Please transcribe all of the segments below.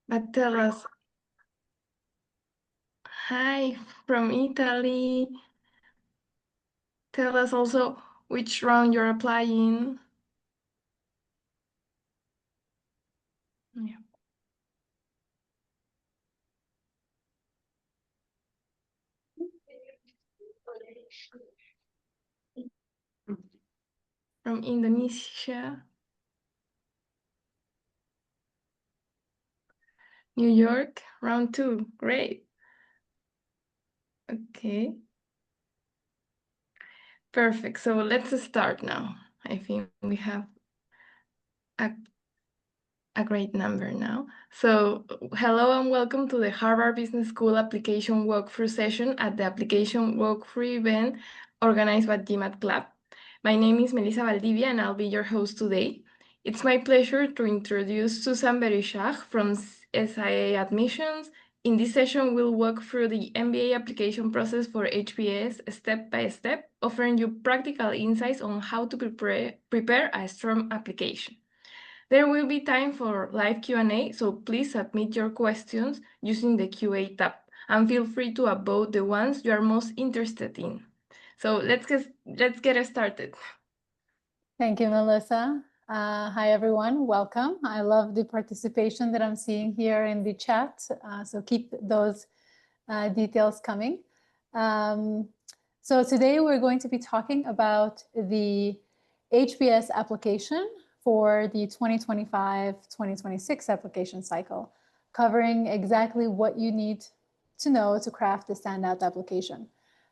But tell us, hi from Italy. Tell us also which round you're applying. Yeah. From Indonesia, New York, round 2. Great. Okay. Perfect. So let's start now. I think we have a great number now. So hello and welcome to the Harvard Business School application walkthrough session at the application walkthrough event organized by GMAT Club. My name is Melissa Valdivia and I'll be your host today. It's my pleasure to introduce Susan Berishach from SIA Admissions. In this session, we'll walk through the MBA application process for HBS step by step, offering you practical insights on how to prepare a strong application. There will be time for live Q&A, so please submit your questions using the QA tab and feel free to upvote the ones you are most interested in. So let's get started. Thank you, Melissa. Hi, everyone. Welcome. I love the participation that I'm seeing here in the chat. So keep those details coming. So today we're going to be talking about the HBS application for the 2025-2026 application cycle, covering exactly what you need to know to craft a standout application.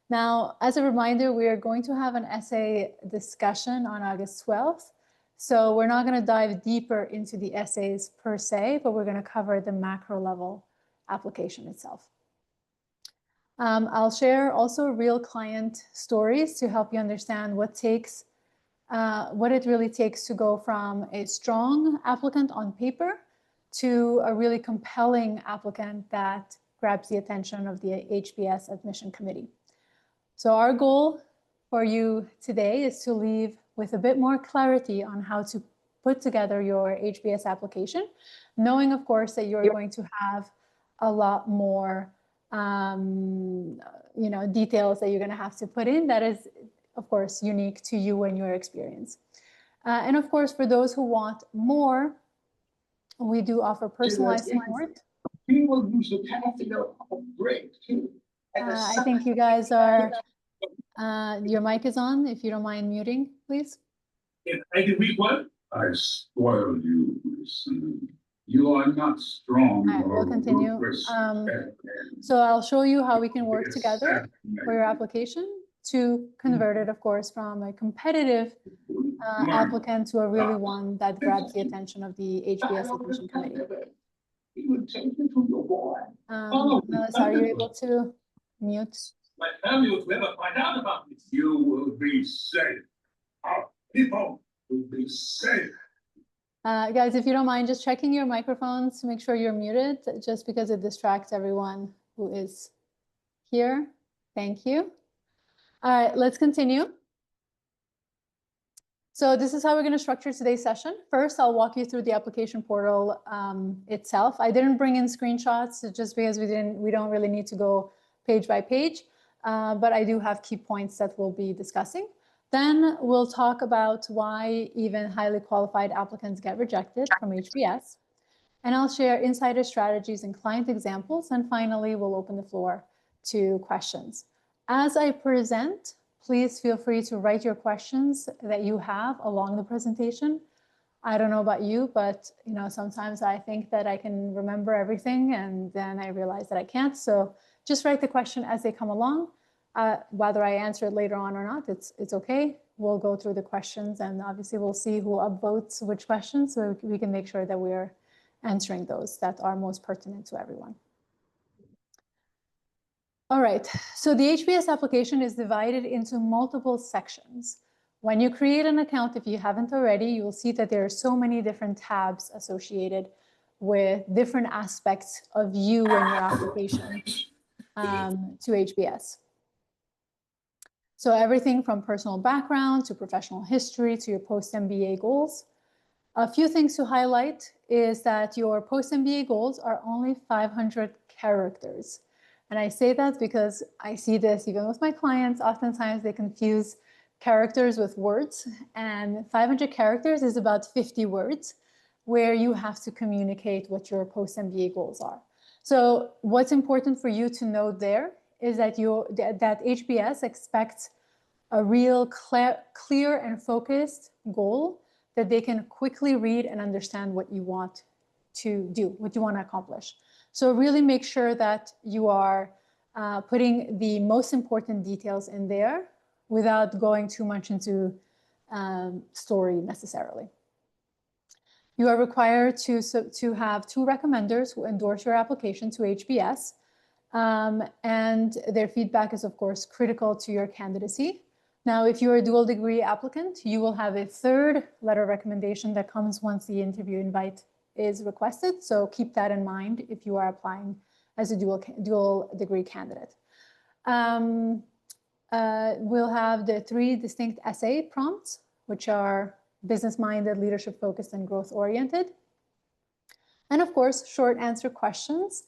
Now, as a reminder, we are going to have an essay discussion on August 12th. So we're not going to dive deeper into the essays per se, but we're going to cover the macro level application itself. I'll share also real client stories to help you understand what it really takes to go from a strong applicant on paper to a really compelling applicant that grabs the attention of the HBS admission committee. So our goal for you today is to leave with a bit more clarity on how to put together your HBS application, knowing, of course, that you're going to have a lot more details that you're going to have to put in that is, of course, unique to you and your experience. And of course, for those who want more, we do offer personalized support. People use the catheter break too. I think you guys are, your mic is on. If you don't mind muting, please. If I can read one, I spoil you. You are not strong. All right, we'll continue. So I'll show you how we can work together for your application to convert it, of course, from a competitive applicant to a really one that grabs the attention of the HBS admission committee. Melissa, are you able to mute? My family will never find out about this. You will be safe. Our people will be safe. Guys, if you don't mind, just checking your microphones to make sure you're muted, just because it distracts everyone who is here. Thank you. All right, let's continue. So this is how we're going to structure today's session. First, I'll walk you through the application portal itself. I didn't bring in screenshots just because we don't really need to go page by page, but I do have key points that we'll be discussing. Then we'll talk about why even highly qualified applicants get rejected from HBS. And I'll share insider strategies and client examples. And finally, we'll open the floor to questions. As I present, please feel free to write your questions that you have along the presentation. I don't know about you, but sometimes I think that I can remember everything and then I realize that I can't. So just write the question as they come along. Whether I answer it later on or not, it's okay. We'll go through the questions and obviously we'll see who upvotes which questions so we can make sure that we're answering those that are most pertinent to everyone. All right, so the HBS application is divided into multiple sections. When you create an account, if you haven't already, you will see that there are so many different tabs associated with different aspects of you and your application to HBS. So everything from personal background to professional history to your post-MBA goals. A few things to highlight is that your post-MBA goals are only 500 characters. And I say that because I see this even with my clients. Oftentimes they confuse characters with words, and 500 characters is about 50 words where you have to communicate what your post-MBA goals are. So what's important for you to know there is that that HBS expects a real clear and focused goal that they can quickly read and understand what you want to do, what you want to accomplish. So really make sure that you are putting the most important details in there without going too much into story necessarily. You are required to have 2 recommenders who endorse your application to HBS. And their feedback is, of course, critical to your candidacy. Now, if you're a dual degree applicant, you will have a 3rd letter of recommendation that comes once the interview invite is requested. So keep that in mind if you are applying as a dual degree candidate. We'll have the 3 distinct essay prompts, which are business-minded, leadership-focused, and growth-oriented. And of course, short answer questions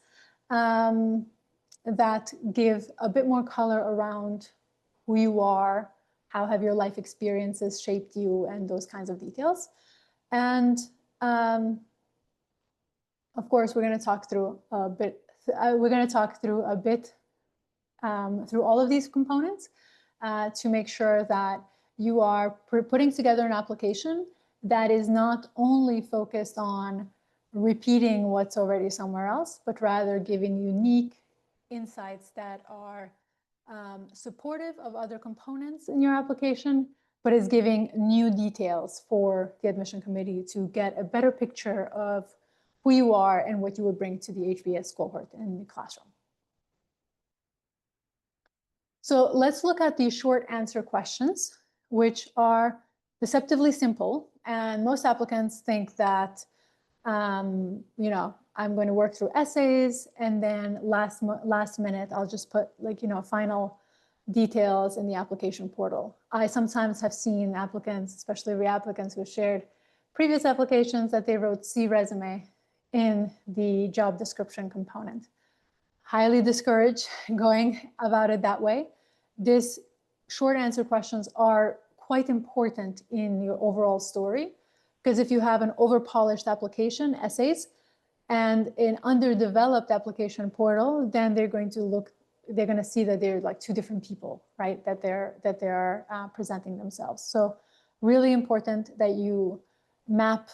that give a bit more color around who you are, how have your life experiences shaped you, and those kinds of details. And of course, we're going to talk through a bit. Through all of these components to make sure that you are putting together an application that is not only focused on repeating what's already somewhere else, but rather giving unique insights that are supportive of other components in your application, but is giving new details for the admission committee to get a better picture of who you are and what you would bring to the HBS cohort in the classroom. So let's look at these short answer questions, which are deceptively simple. And most applicants think that, I'm going to work through essays, and then last minute, I'll just put final details in the application portal. I sometimes have seen applicants, especially reapplicants who shared previous applications, that they wrote "C resume" in the job description component. Highly discourage going about it that way. These short answer questions are quite important in your overall story, because if you have an over-polished application, essays, and an underdeveloped application portal, then they're going to see that they're like 2 different people, right? That they're presenting themselves. So really important that you map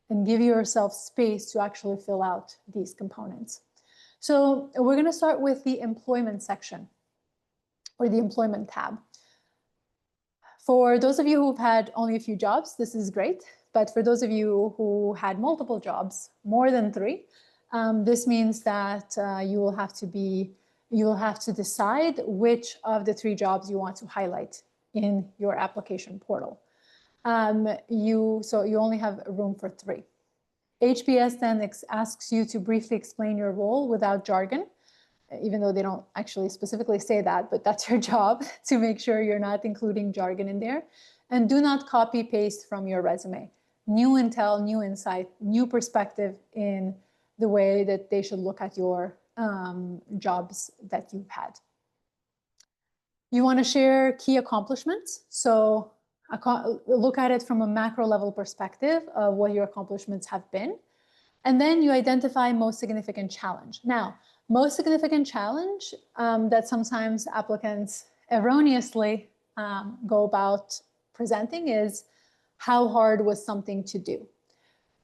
and give yourself space to actually fill out these components. So we're going to start with the employment section, or the employment tab. For those of you who've had only a few jobs, this is great. But for those of you who had multiple jobs, more than 3, this means that you will have to decide which of the 3 jobs you want to highlight in your application portal. So you only have room for 3. HBS then asks you to briefly explain your role without jargon, even though they don't actually specifically say that, but that's your job to make sure you're not including jargon in there. And do not copy paste from your resume. New intel, new insight, new perspective in the way that they should look at your jobs that you've had. You want to share key accomplishments. So look at it from a macro level perspective of what your accomplishments have been. And then you identify most significant challenge. Now, most significant challenge that sometimes applicants erroneously go about presenting is how hard was something to do.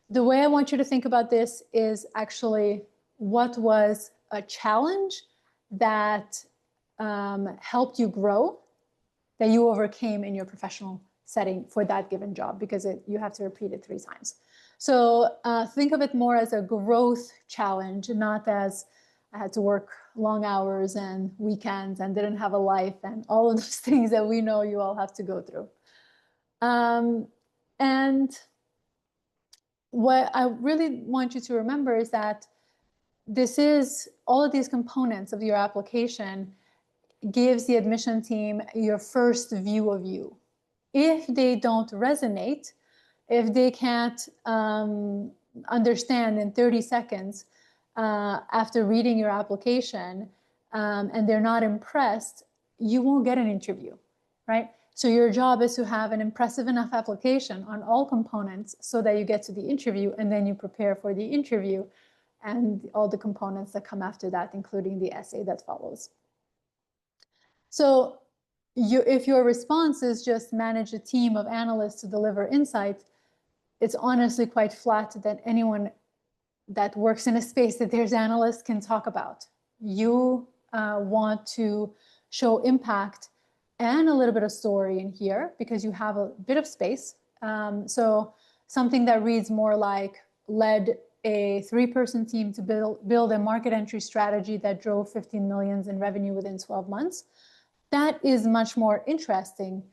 The way I want you to think about this is actually what was a challenge that helped you grow, that you overcame in your professional setting for that given job, because you have to repeat it 3 times. So think of it more as a growth challenge, not as I had to work long hours and weekends and didn't have a life and all of those things that we know you all have to go through. And what I really want you to remember is that all of these components of your application gives the admission team your first view of you. If they don't resonate, if they can't understand in 30 seconds after reading your application, and they're not impressed, you won't get an interview, right? So your job is to have an impressive enough application on all components so that you get to the interview, and then you prepare for the interview and all the components that come after that, including the essay that follows. So if your response is just manage a team of analysts to deliver insight, it's honestly quite flat that anyone that works in a space that there's analysts can talk about. You want to show impact and a little bit of story in here because you have a bit of space. So something that reads more like led a 3-person team to build a market entry strategy that drove 15 million in revenue within 12 months. That is much more interesting.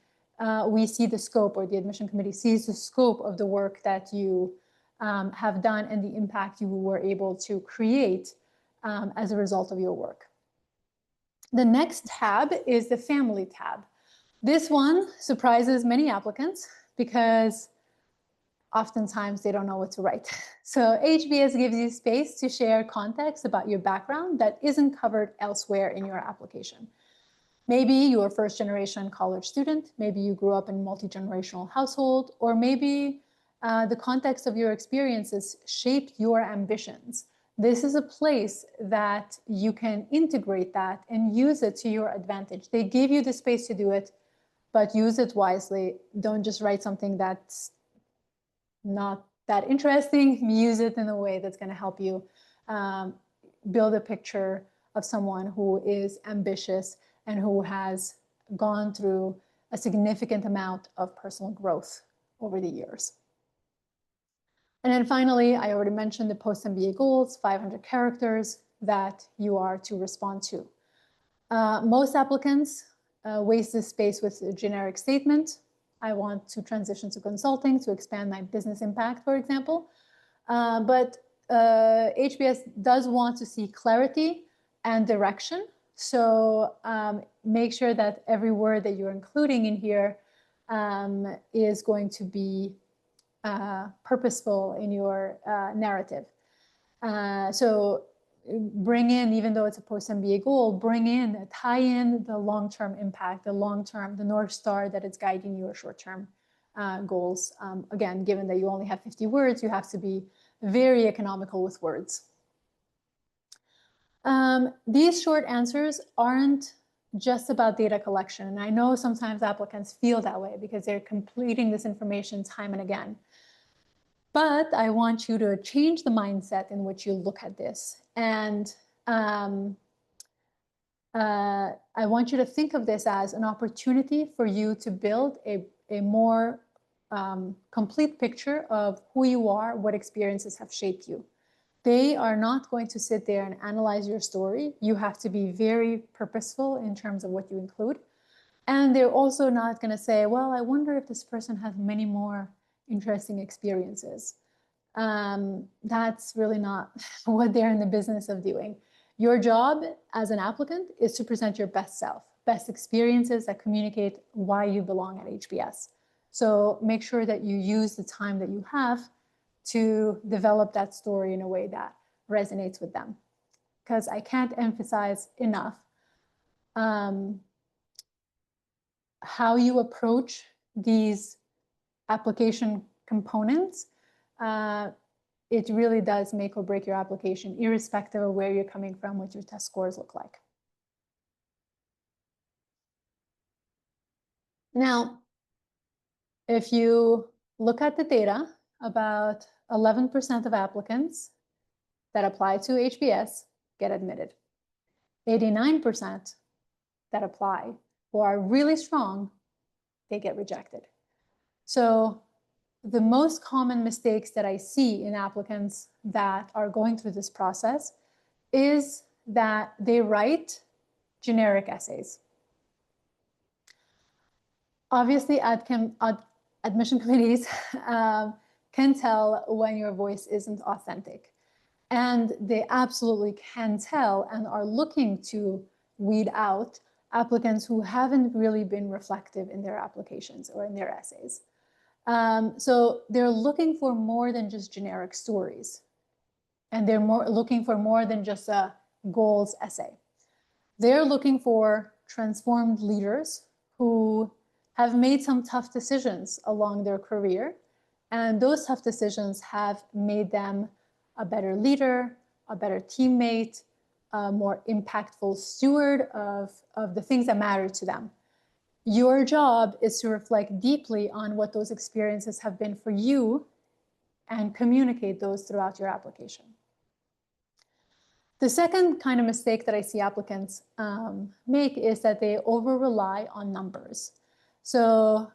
We see the scope, or the admission committee sees the scope of the work that you have done and the impact you were able to create as a result of your work. The next tab is the family tab. This one surprises many applicants because oftentimes they don't know what to write. So HBS gives you space to share context about your background that isn't covered elsewhere in your application. Maybe you're a first-generation college student, maybe you grew up in a multi-generational household, or maybe the context of your experiences shaped your ambitions. This is a place that you can integrate that and use it to your advantage. They give you the space to do it, but use it wisely. Don't just write something that's not that interesting. Use it in a way that's going to help you build a picture of someone who is ambitious and who has gone through a significant amount of personal growth over the years. And then finally, I already mentioned the post-MBA goals, 500 characters that you are to respond to. Most applicants waste this space with a generic statement. I want to transition to consulting to expand my business impact, for example. But HBS does want to see clarity and direction. So make sure that every word that you're including in here is going to be purposeful in your narrative. So bring in, even though it's a post-MBA goal, tie in the long-term impact, the North Star that is guiding your short-term goals. Again, given that you only have 50 words, you have to be very economical with words. These short answers aren't just about data collection. And I know sometimes applicants feel that way because they're completing this information time and again. But I want you to change the mindset in which you look at this. And I want you to think of this as an opportunity for you to build a more complete picture of who you are, what experiences have shaped you. They are not going to sit there and analyze your story. You have to be very purposeful in terms of what you include. And they're also not going to say, well, I wonder if this person has many more interesting experiences. That's really not what they're in the business of doing. Your job as an applicant is to present your best self, best experiences that communicate why you belong at HBS. So make sure that you use the time that you have to develop that story in a way that resonates with them. Because I can't emphasize enough how you approach these application components. It really does make or break your application, irrespective of where you're coming from, what your test scores look like. Now, if you look at the data, about 11% of applicants that apply to HBS get admitted. 89% that apply, who are really strong, they get rejected. So the most common mistakes that I see in applicants that are going through this process is that they write generic essays. Obviously, admission committees can tell when your voice isn't authentic. And they absolutely can tell and are looking to weed out applicants who haven't really been reflective in their applications or in their essays. So they're looking for more than just generic stories. And they're looking for more than just a goals essay. They're looking for transformed leaders who have made some tough decisions along their career. And those tough decisions have made them a better leader, a better teammate, a more impactful steward of the things that matter to them. Your job is to reflect deeply on what those experiences have been for you and communicate those throughout your application. The second kind of mistake that I see applicants make is that they over-rely on numbers. So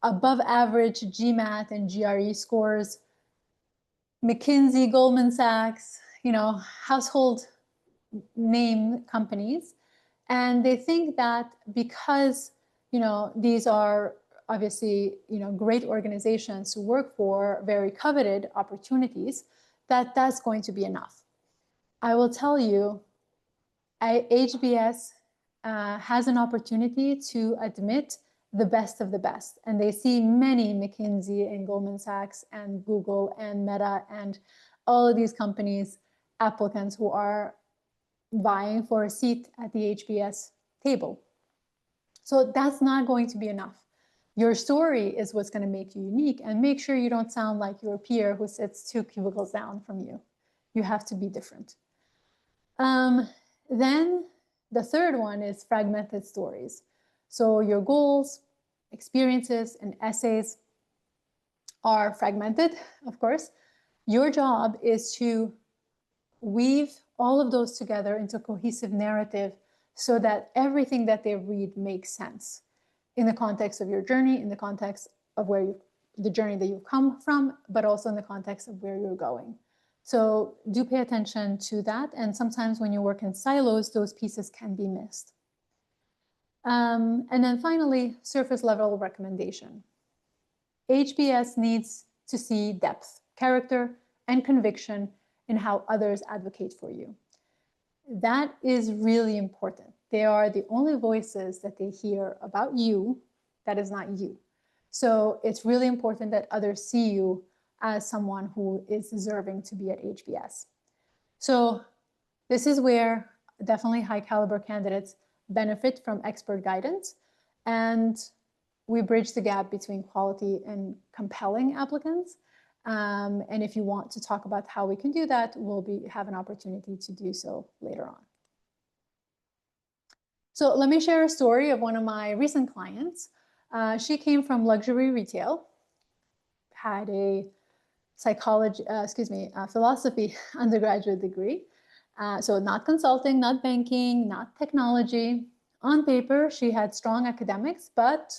above average GMAT and GRE scores, McKinsey, Goldman Sachs, household name companies. And they think that because, these are obviously, great organizations to work for, very coveted opportunities, that that's going to be enough. I will tell you, HBS has an opportunity to admit the best of the best. And they see many McKinsey and Goldman Sachs and Google and Meta and all of these companies, applicants who are vying for a seat at the HBS table. So that's not going to be enough. Your story is what's going to make you unique, and make sure you don't sound like your peer who sits 2 cubicles down from you. You have to be different. Then the third one is fragmented stories. So your goals, experiences, and essays are fragmented, of course. Your job is to weave all of those together into a cohesive narrative so that everything that they read makes sense in the context of your journey, in the context of the journey that you've come from, but also in the context of where you're going. So do pay attention to that. And sometimes when you work in silos, those pieces can be missed. And then finally, surface level recommendation. HBS needs to see depth, character, and conviction in how others advocate for you. That is really important. They are the only voices that they hear about you that is not you. So it's really important that others see you as someone who is deserving to be at HBS. So this is where definitely high caliber candidates benefit from expert guidance, and we bridge the gap between quality and compelling applicants. And if you want to talk about how we can do that, we'll have an opportunity to do so later on. So let me share a story of one of my recent clients. She came from luxury retail, had a philosophy undergraduate degree. So not consulting, not banking, not technology. On paper, she had strong academics, but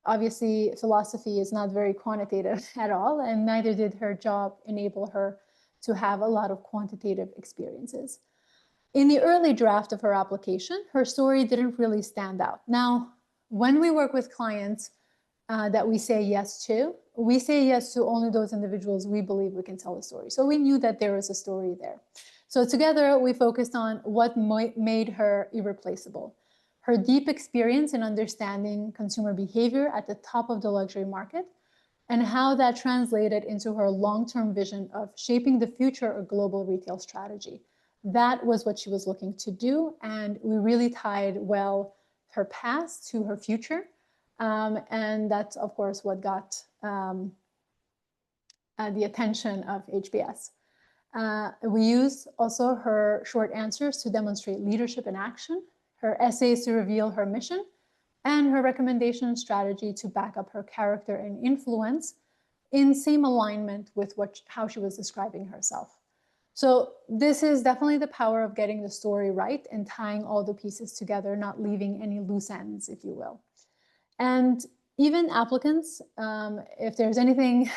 obviously philosophy is not very quantitative at all, and neither did her job enable her to have a lot of quantitative experiences. In the early draft of her application, her story didn't really stand out. Now, when we work with clients that we say yes to, we say yes to only those individuals we believe we can tell a story. So we knew that there was a story there. So together we focused on what made her irreplaceable. Her deep experience in understanding consumer behavior at the top of the luxury market, and how that translated into her long-term vision of shaping the future of global retail strategy. That was what she was looking to do, and we really tied well her past to her future. And that's, of course, what got the attention of HBS. We used also her short answers to demonstrate leadership in action, her essays to reveal her mission, and her recommendation strategy to back up her character and influence in same alignment with how she was describing herself. So this is definitely the power of getting the story right and tying all the pieces together, not leaving any loose ends, if you will. And even applicants, if there's anything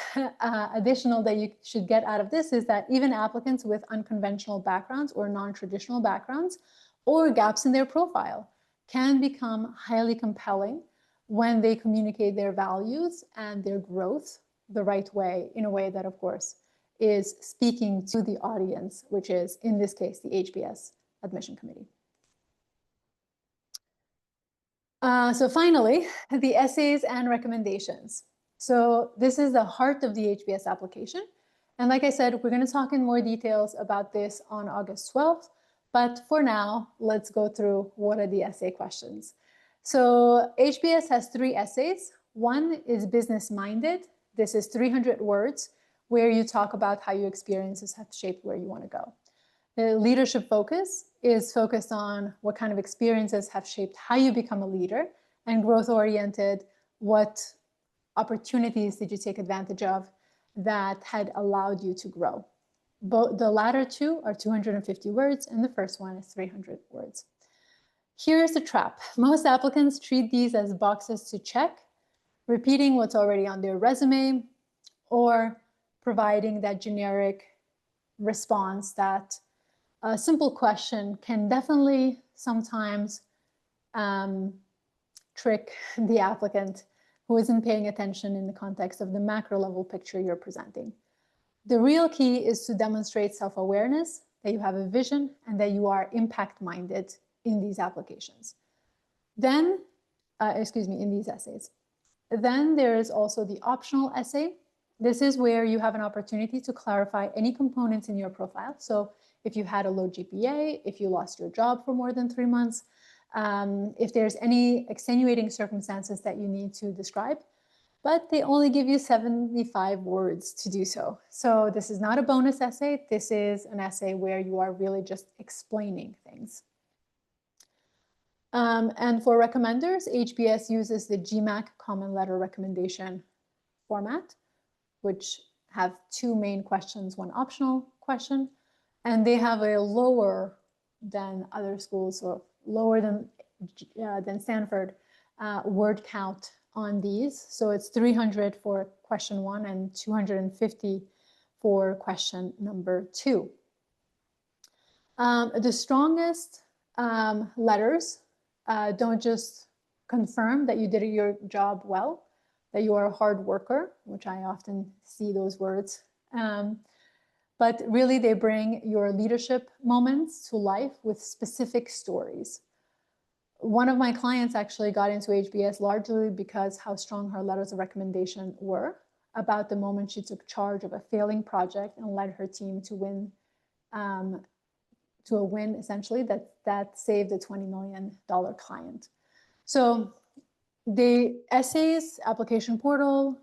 additional that you should get out of this, is that even applicants with unconventional backgrounds or non-traditional backgrounds or gaps in their profile can become highly compelling when they communicate their values and their growth the right way, in a way that, of course, is speaking to the audience, which is, in this case, the HBS admission committee. So finally, the essays and recommendations. So this is the heart of the HBS application. And like I said, we're going to talk in more details about this on August 12th. But for now, let's go through what are the essay questions. So HBS has 3 essays. One is business-minded. This is 300 words where you talk about how your experiences have shaped where you want to go. The leadership focus is focused on what kind of experiences have shaped how you become a leader, and growth-oriented, what opportunities did you take advantage of that had allowed you to grow. The latter 2 are 250 words, and the first one is 300 words. Here's the trap. Most applicants treat these as boxes to check, repeating what's already on their resume, or providing that generic response that a simple question can definitely sometimes trick the applicant who isn't paying attention in the context of the macro level picture you're presenting. The real key is to demonstrate self-awareness, that you have a vision, and that you are impact-minded in these applications. Then, in these essays. Then there is also the optional essay. This is where you have an opportunity to clarify any components in your profile. So if you had a low GPA, if you lost your job for more than 3 months, if there's any extenuating circumstances that you need to describe, but they only give you 75 words to do so. So this is not a bonus essay. This is an essay where you are really just explaining things. And for recommenders, HBS uses the GMAC Common Letter Recommendation format, which have 2 main questions, 1 optional question, and they have a lower than other schools, so lower than Stanford word count on these. So it's 300 for question 1 and 250 for question number 2. The strongest letters don't just confirm that you did your job well, that you are a hard worker, which I often see those words, but really they bring your leadership moments to life with specific stories. One of my clients actually got into HBS largely because how strong her letters of recommendation were about the moment she took charge of a failing project and led her team to win, to a win essentially that saved a $20 million client. So the essays, application portal,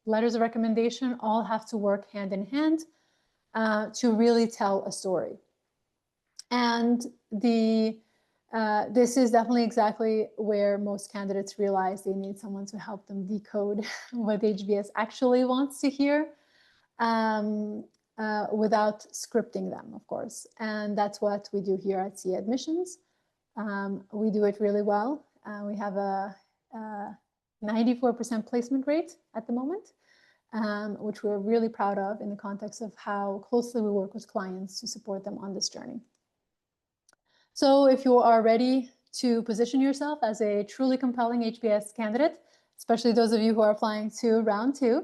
letters of recommendation all have to work hand in hand to really tell a story. And this is definitely exactly where most candidates realize they need someone to help them decode what HBS actually wants to hear without scripting them, of course. And that's what we do here at CA Admissions. We do it really well. We have a 94% placement rate at the moment, which we're really proud of in the context of how closely we work with clients to support them on this journey. So if you are ready to position yourself as a truly compelling HBS candidate, especially those of you who are applying to round 2,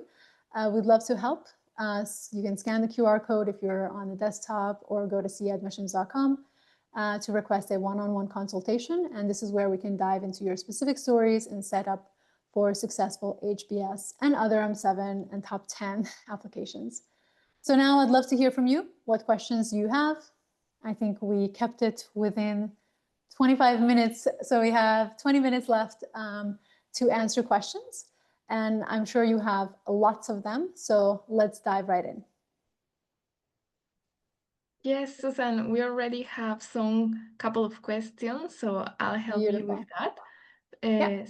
we'd love to help. You can scan the QR code if you're on the desktop or go to caadmissions.com to request a one-on-one consultation. And this is where we can dive into your specific stories and set up for successful HBS and other M7 and top 10 applications. So now I'd love to hear from you, what questions you have. I think we kept it within 25 minutes, so we have 20 minutes left to answer questions. And I'm sure you have lots of them, so let's dive right in. Yes, Susan, we already have some couple of questions, so I'll help you with that.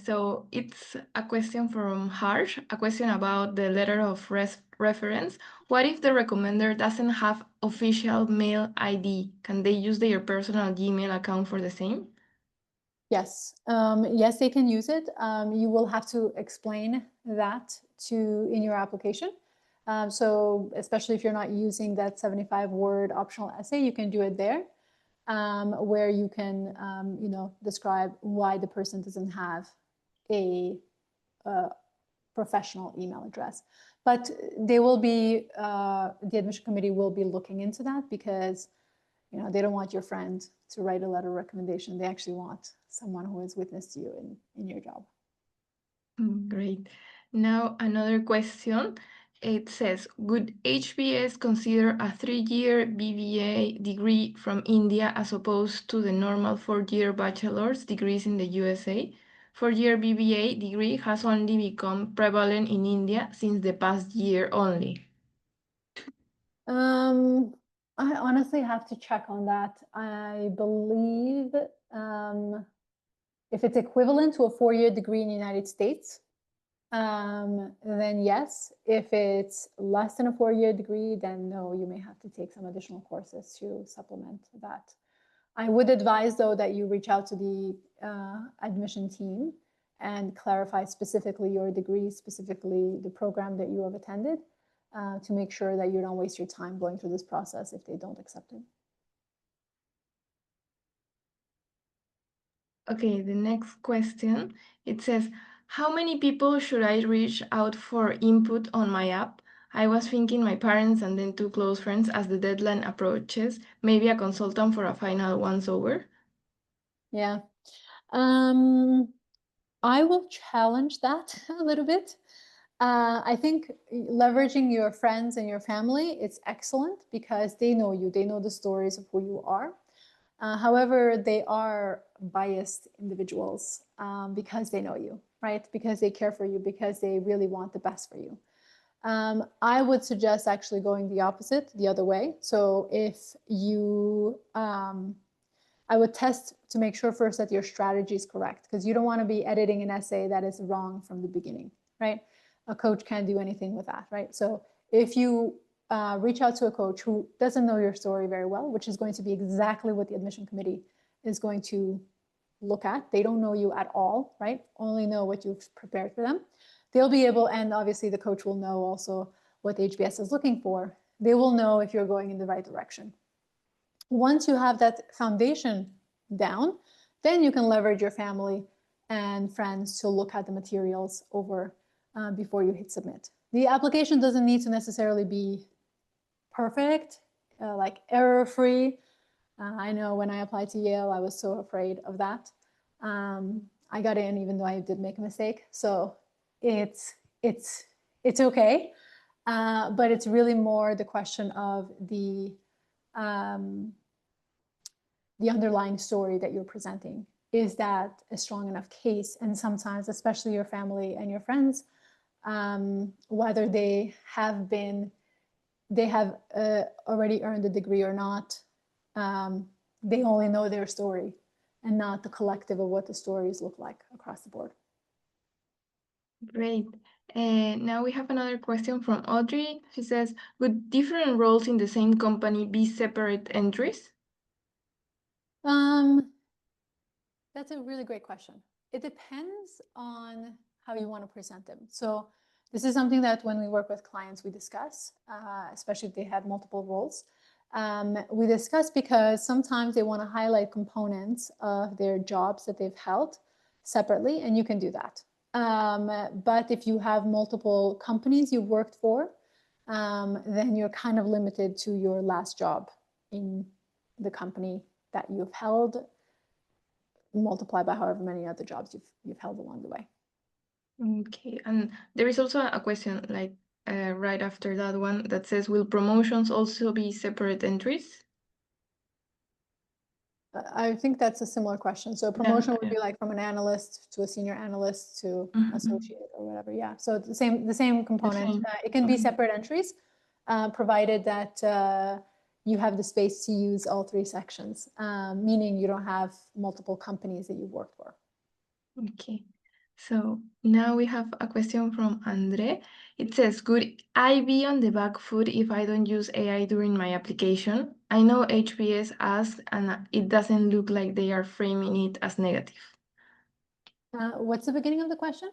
So it's a question from Harsh, a question about the letter of reference. What if the recommender doesn't have official mail ID? Can they use their personal Gmail account for the same? Yes, yes, they can use it. You will have to explain that in your application. So especially if you're not using that 75-word optional essay, you can do it there, where you can, describe why the person doesn't have a professional email address. But they will be, the admission committee will be looking into that because, they don't want your friend to write a letter of recommendation. They actually want someone who has witnessed you in your job. Great. Now another question. It says, would HBS consider a 3-year BBA degree from India as opposed to the normal 4-year bachelor's degrees in the USA? 4-year BBA degree has only become prevalent in India since the past year only. I honestly have to check on that. I believe if it's equivalent to a 4-year degree in the United States, then yes. If it's less than a 4-year degree, then no, you may have to take some additional courses to supplement that. I would advise, though, that you reach out to the admission team and clarify specifically your degree, specifically the program that you have attended, to make sure that you don't waste your time going through this process if they don't accept it. Okay, the next question, it says, how many people should I reach out for input on my app? I was thinking my parents and then 2 close friends as the deadline approaches, maybe a consultant for a final once over. Yeah. I will challenge that a little bit. I think leveraging your friends and your family, it's excellent because they know you, they know the stories of who you are. However, they are biased individuals because they know you, right? Because they care for you, because they really want the best for you. I would suggest actually going the opposite, the other way. So if you, I would test to make sure first that your strategy is correct, because you don't want to be editing an essay that is wrong from the beginning, right? A coach can't do anything with that, right? So if you reach out to a coach who doesn't know your story very well, which is going to be exactly what the admission committee is going to look at. They don't know you at all, right? Only know what you've prepared for them. They'll be able, and obviously the coach will know also what the HBS is looking for. They will know if you're going in the right direction. Once you have that foundation down, then you can leverage your family and friends to look at the materials over before you hit submit. The application doesn't need to necessarily be perfect, like error-free. I know when I applied to Yale, I was so afraid of that. I got in even though I did make a mistake. So it's okay. But it's really more the question of the underlying story that you're presenting. Is that a strong enough case? And sometimes, especially your family and your friends, whether they have already earned a degree or not, they only know their story and not the collective of what the stories look like across the board. Great. Now we have another question from Audrey. She says, would different roles in the same company be separate entries? That's a really great question. It depends on how you want to present them. So this is something that when we work with clients, we discuss, especially if they have multiple roles. We discuss because sometimes they want to highlight components of their jobs that they've held separately, and you can do that. But if you have multiple companies you've worked for, then you're kind of limited to your last job in the company that you've held, multiplied by however many other jobs you've held along the way. Okay, and there is also a question like right after that one that says, will promotions also be separate entries? I think that's a similar question. So a promotion would be like from an analyst to a senior analyst to associate or whatever. Yeah. So the same component. It can be separate entries, provided that you have the space to use all 3 sections, meaning you don't have multiple companies that you've worked for. Okay. So now we have a question from Andre. It says, could I be on the back foot if I don't use AI during my application? I know HBS asked, and it doesn't look like they are framing it as negative. What's the beginning of the question?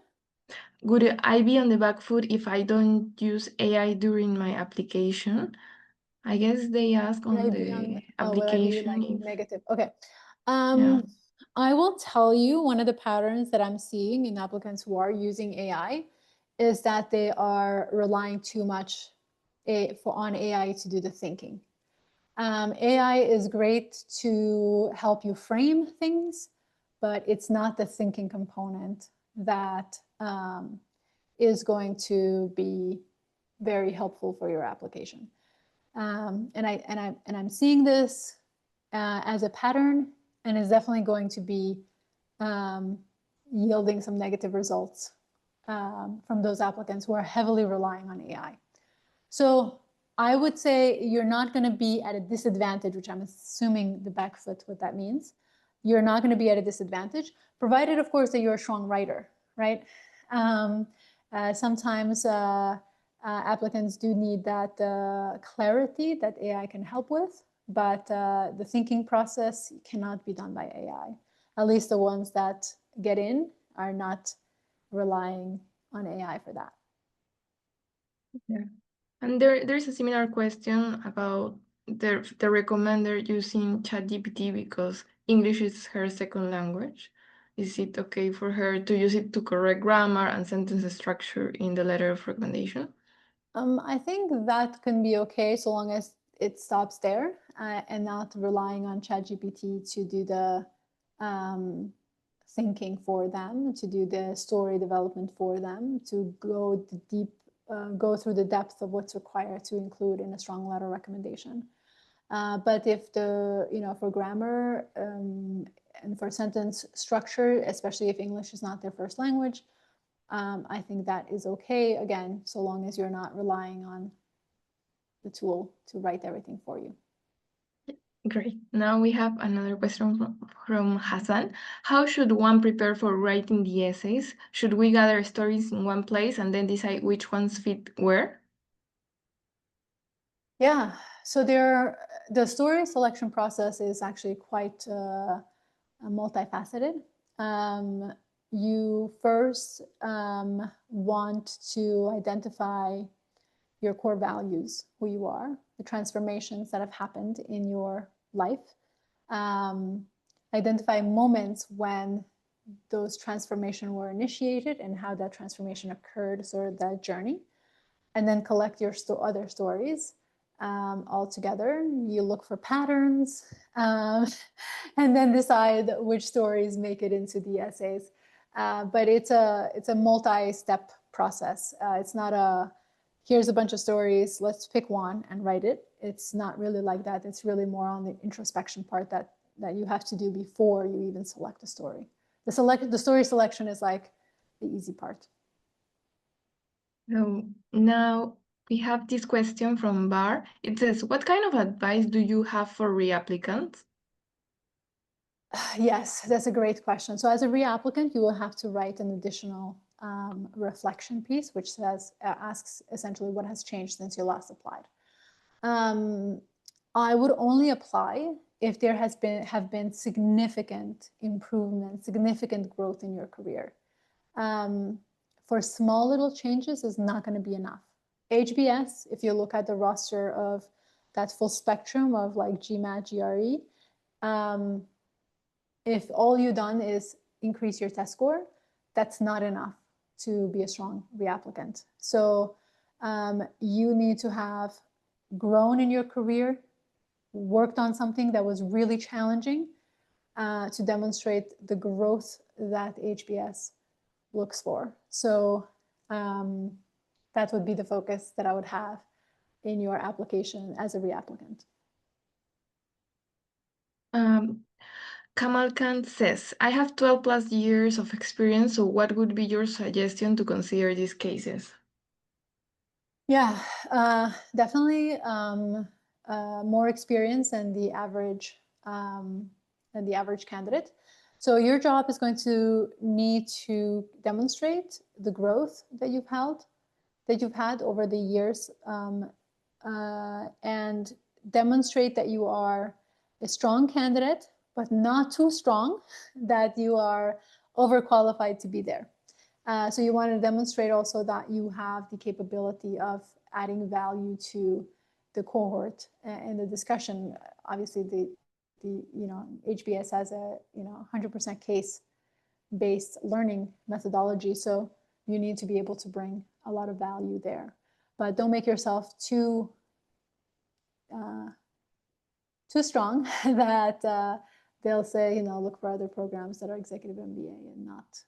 Would I be on the back foot if I don't use AI during my application? I guess they ask on the application. Will I be like negative? Okay. Yeah. I will tell you one of the patterns that I'm seeing in applicants who are using AI is that they are relying too much on AI to do the thinking. AI is great to help you frame things, but it's not the thinking component that is going to be very helpful for your application. And I'm seeing this as a pattern, and is definitely going to be yielding some negative results from those applicants who are heavily relying on AI. So I would say you're not going to be at a disadvantage, which I'm assuming the back foot, what that means. You're not going to be at a disadvantage, provided, of course, that you're a strong writer, right? Sometimes applicants do need that clarity that AI can help with, but the thinking process cannot be done by AI. At least the ones that get in are not relying on AI for that. Yeah. And there's a similar question about the recommender using ChatGPT because English is her second language. Is it okay for her to use it to correct grammar and sentence structure in the letter of recommendation? I think that can be okay so long as it stops there and not relying on ChatGPT to do the thinking for them, to do the story development for them, to go go through the depth of what's required to include in a strong letter recommendation. But if for grammar and for sentence structure, especially if English is not their first language, I think that is okay, again, so long as you're not relying on the tool to write everything for you. Great. Now we have another question from Hassan. How should one prepare for writing the essays? Should we gather stories in one place and then decide which ones fit where? Yeah, so the story selection process is actually quite multifaceted. You first want to identify your core values, who you are, the transformations that have happened in your life. Identify moments when those transformations were initiated and how that transformation occurred, sort of that journey. And then collect your other stories all together. You look for patterns and then decide which stories make it into the essays. But it's a multi-step process. It's not a, here's a bunch of stories, let's pick one and write it. It's not really like that. It's really more on the introspection part that you have to do before you even select a story. The story selection is like the easy part. So now we have this question from Bar. It says, what kind of advice do you have for reapplicants? Yes, that's a great question. So as a reapplicant, you will have to write an additional reflection piece, which asks essentially what has changed since you last applied. I would only apply if there have been significant improvement, significant growth in your career. For small little changes is not going to be enough. HBS, if you look at the roster of that full spectrum of like GMAT, GRE, if all you've done is increase your test score, that's not enough to be a strong reapplicant. So you need to have grown in your career, worked on something that was really challenging to demonstrate the growth that HBS looks for. So that would be the focus that I would have in your application as a reapplicant. Kamal Khan says, I have 12 plus years of experience, so what would be your suggestion to consider these cases? Yeah, definitely more experience than the average candidate. So your job is going to need to demonstrate the growth that you've had over the years, and demonstrate that you are a strong candidate, but not too strong that you are overqualified to be there. So you want to demonstrate also that you have the capability of adding value to the cohort in the discussion. Obviously, the HBS has a 100% case-based learning methodology, so you need to be able to bring a lot of value there. But don't make yourself too strong that they'll say, look for other programs that are executive MBA and not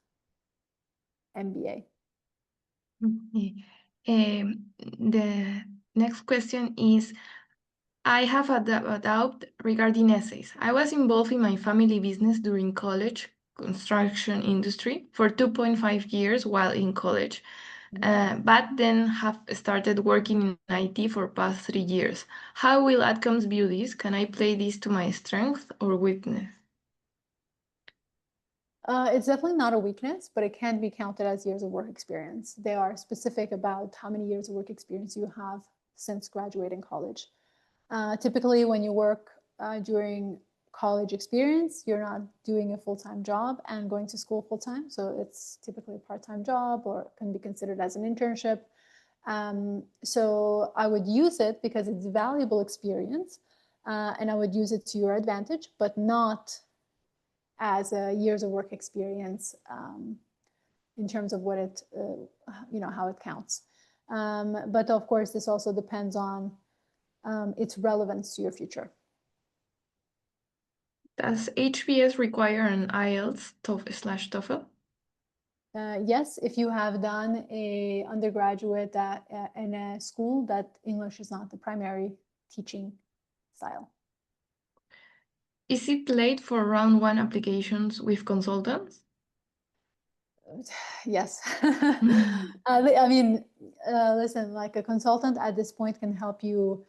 MBA. Okay. The next question is, I have a doubt regarding essays. I was involved in my family business during college, construction industry, for 2.5 years while in college, but then have started working in IT for past 3 years. How will outcomes view this? Can I play this to my strength or weakness? It's definitely not a weakness, but it can be counted as years of work experience. They are specific about how many years of work experience you have since graduating college. Typically, when you work during college experience, you're not doing a full-time job and going to school full-time. So it's typically a part-time job or can be considered as an internship. So I would use it because it's valuable experience and I would use it to your advantage, but not as a years of work experience in terms of what it, how it counts. But of course, this also depends on its relevance to your future. Does HBS require an IELTS TOEFL? Yes, if you have done a undergraduate in a school that English is not the primary teaching style. Is it late for round one applications with consultants? Yes. Mm. I mean, listen, like a consultant at this point can help you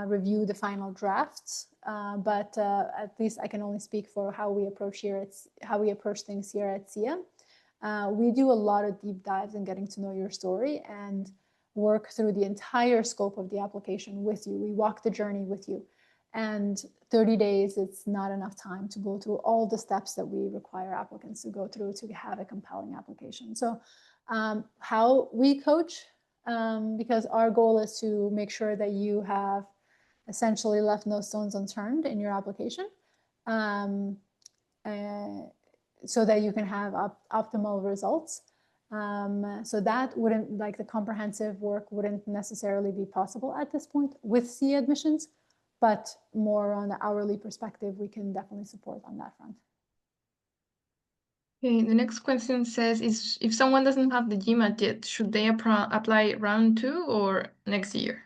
review the final drafts, but at least I can only speak for how we approach things here at SIA. We do a lot of deep dives in getting to know your story and work through the entire scope of the application with you. We walk the journey with you. And 30 days, it's not enough time to go through all the steps that we require applicants to go through to have a compelling application. So how we coach, because our goal is to make sure that you have essentially left no stones unturned in your application. So that you can have optimal results. So that wouldn't, like the comprehensive work wouldn't necessarily be possible at this point with SIA admissions, but more on the hourly perspective, we can definitely support on that front. Okay, the next question says, if someone doesn't have the GMAT yet, should they apply round 2 or next year?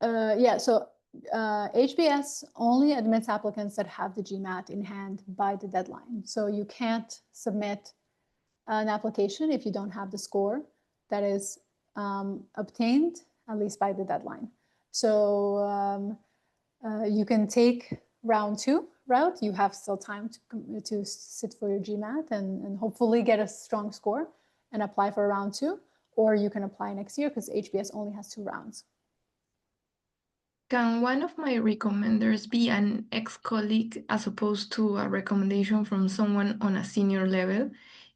Yeah, so HBS only admits applicants that have the GMAT in hand by the deadline. So you can't submit an application if you don't have the score that is obtained at least by the deadline. So you can take round 2 route. You have still time to sit for your GMAT and hopefully get a strong score and apply for round 2, or you can apply next year because HBS only has 2 rounds. Can one of my recommenders be an ex-colleague as opposed to a recommendation from someone on a senior level?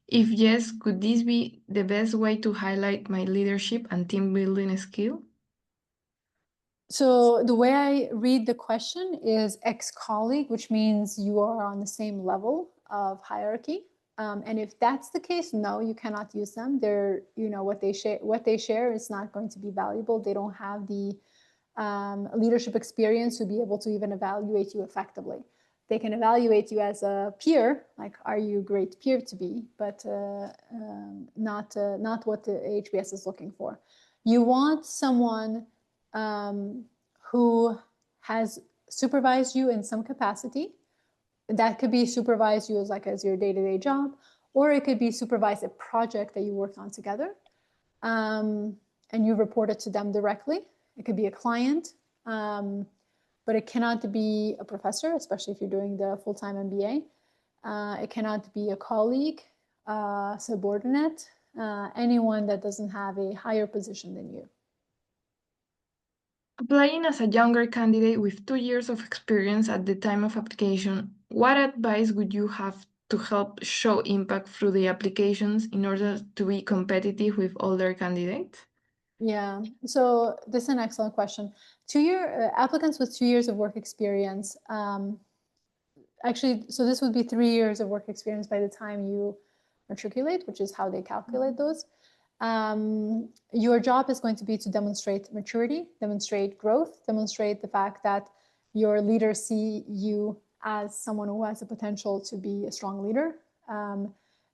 If yes, could this be the best way to highlight my leadership and team building skill? So the way I read the question is ex-colleague, which means you are on the same level of hierarchy. And if that's the case, no, you cannot use them. They're, what they share is not going to be valuable. They don't have the leadership experience to be able to even evaluate you effectively. They can evaluate you as a peer, like are you a great peer to be, but not what the HBS is looking for. You want someone who has supervised you in some capacity. That could be supervise you as your day-to-day job, or it could be supervise a project that you worked on together, and you report it to them directly. It could be a client, but it cannot be a professor, especially if you're doing the full-time MBA. It cannot be a colleague, subordinate, anyone that doesn't have a higher position than you. Applying as a younger candidate with 2 years of experience at the time of application, what advice would you have to help show impact through the applications in order to be competitive with older candidates? Yeah, so this is an excellent question. Applicants with 2 years of work experience, actually, so this would be 3 years of work experience by the time you matriculate, which is how they calculate those. Your job is going to be to demonstrate maturity, demonstrate growth, demonstrate the fact that your leaders see you as someone who has the potential to be a strong leader.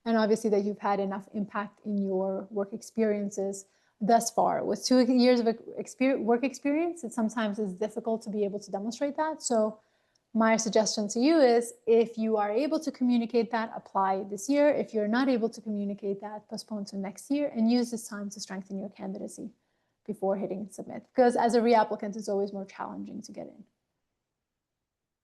and obviously that you've had enough impact in your work experiences thus far. With 2 years of work experience, it sometimes is difficult to be able to demonstrate that. So my suggestion to you is, if you are able to communicate that, apply this year. If you're not able to communicate that, postpone to next year, and use this time to strengthen your candidacy before hitting submit. Because as a reapplicant, it's always more challenging to get in.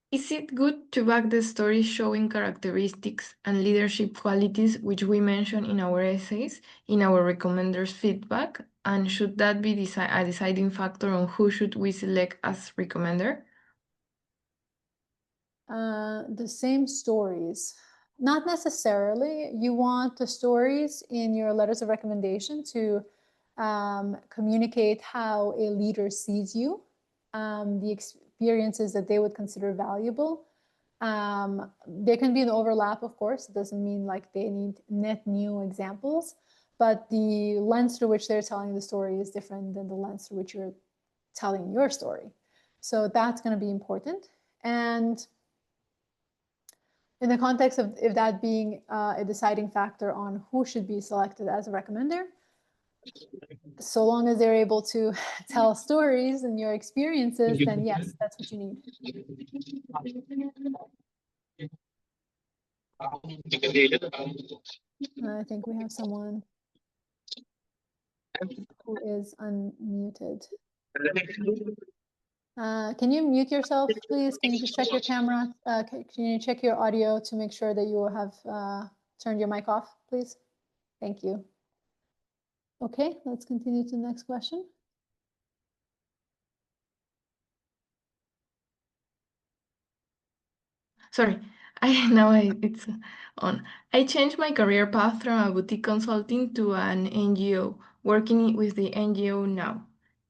Is it good to back the story showing characteristics and leadership qualities which we mention in our essays, in our recommenders feedback? And should that be a deciding factor on who should we select as recommender? The same stories. Not necessarily. You want the stories in your letters of recommendation to communicate how a leader sees you, the experiences that they would consider valuable. There can be an overlap, of course. It doesn't mean like they need net new examples, but the lens through which they're telling the story is different than the lens through which you're telling your story. So that's going to be important. And in the context of if that being a deciding factor on who should be selected as a recommender, so long as they're able to tell stories and your experiences, then yes, that's what you need. I think we have someone who is unmuted. Can you mute yourself, please? Can you just check your camera? Can you check your audio to make sure that you have turned your mic off, please? Thank you. Okay, let's continue to the next question. Sorry, it's on. I changed my career path from a boutique consulting to an NGO, working with the NGO now.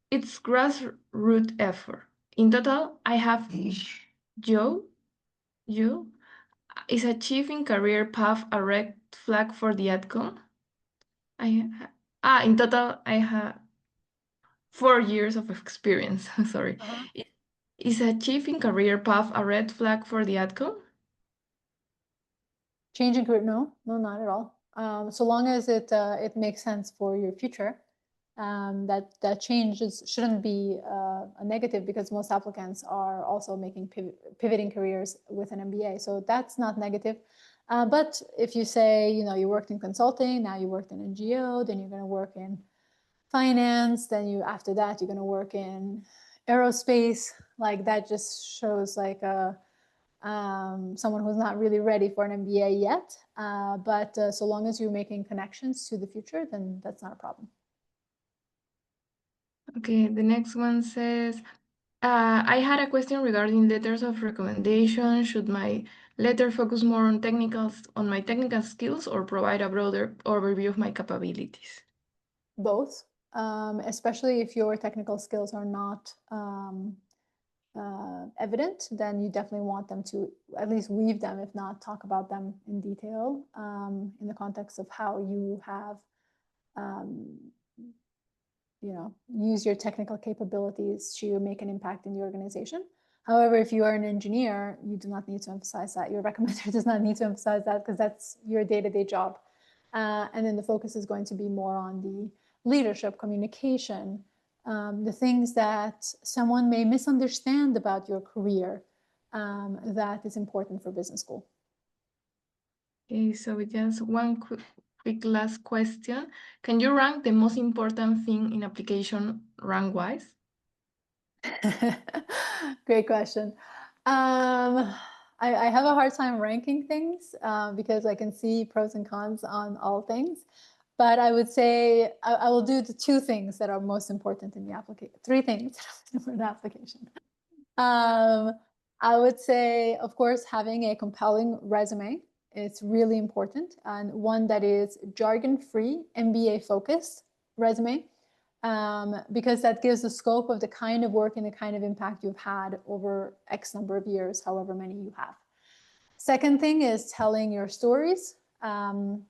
It's grassroots effort. In total, I have Joe, is achieving career path a red flag for the outcome? In total, I have 4 years of experience. Sorry. Is achieving career path a red flag for the outcome? Changing career? No, not at all. So long as it makes sense for your future, that change shouldn't be a negative, because most applicants are also making pivoting careers with an MBA. So that's not negative. But if you say, you worked in consulting, now you worked in NGO, then you're going to work in finance, then after that you're going to work in aerospace, like that just shows like someone who's not really ready for an MBA yet. But so long as you're making connections to the future, then that's not a problem. Okay, the next one says, I had a question regarding letters of recommendation. Should my letter focus more on my technical skills, or provide a broader overview of my capabilities? Both, especially if your technical skills are not evident, then you definitely want them to at least weave them, if not talk about them in detail, in the context of how you have use your technical capabilities to make an impact in the organization. However, if you are an engineer, you do not need to emphasize that. Your recommender does not need to emphasize that, because that's your day-to-day job. And then the focus is going to be more on the leadership, communication, the things that someone may misunderstand about your career, that is important for business school. Okay, so just one quick last question. Can you rank the most important thing in application rank-wise? Great question. I have a hard time ranking things because I can see pros and cons on all things. But I would say I will do the 2 things that are most important in the application, 3 things for an application. I would say, of course, having a compelling resume. It's really important, and one that is jargon-free, MBA-focused resume, because that gives the scope of the kind of work and the kind of impact you've had over X number of years, however many you have. Second thing is telling your stories,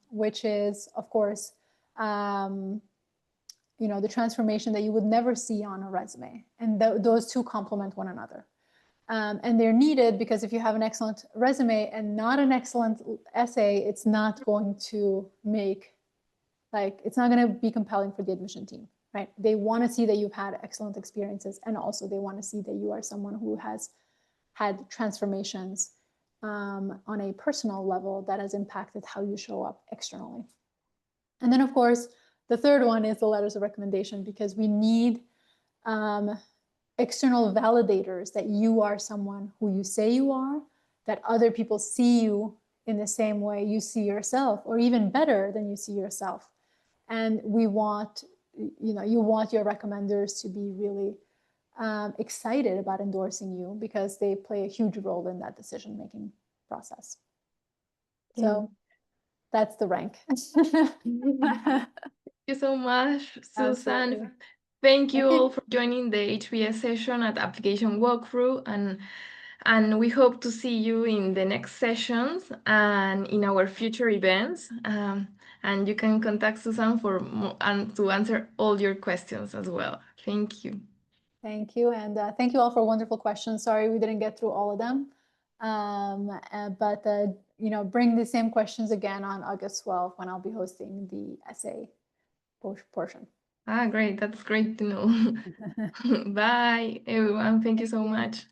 which is, of course, the transformation that you would never see on a resume. And those 2 complement one another. And they're needed because if you have an excellent resume and not an excellent essay, it's not going to make, like, it's not going to be compelling for the admission team, right? They want to see that you've had excellent experiences, and also they want to see that you are someone who has had transformations on a personal level that has impacted how you show up externally. And then, of course, the third one is the letters of recommendation, because we need external validators that you are someone who you say you are, that other people see you in the same way you see yourself, or even better than you see yourself. And we want, you want your recommenders to be really excited about endorsing you, because they play a huge role in that decision-making process. So that's the rank. Thank you so much, Susan. Absolutely. Thank you all for joining the HBS session at Application Walkthrough, and we hope to see you in the next sessions and in our future events. And you can contact Susan for more, and to answer all your questions as well. Thank you. Thank you, and thank you all for wonderful questions. Sorry we didn't get through all of them, but bring the same questions again on August 12th when I'll be hosting the essay portion. Great. That's great to know. Bye, everyone. Thank you so much.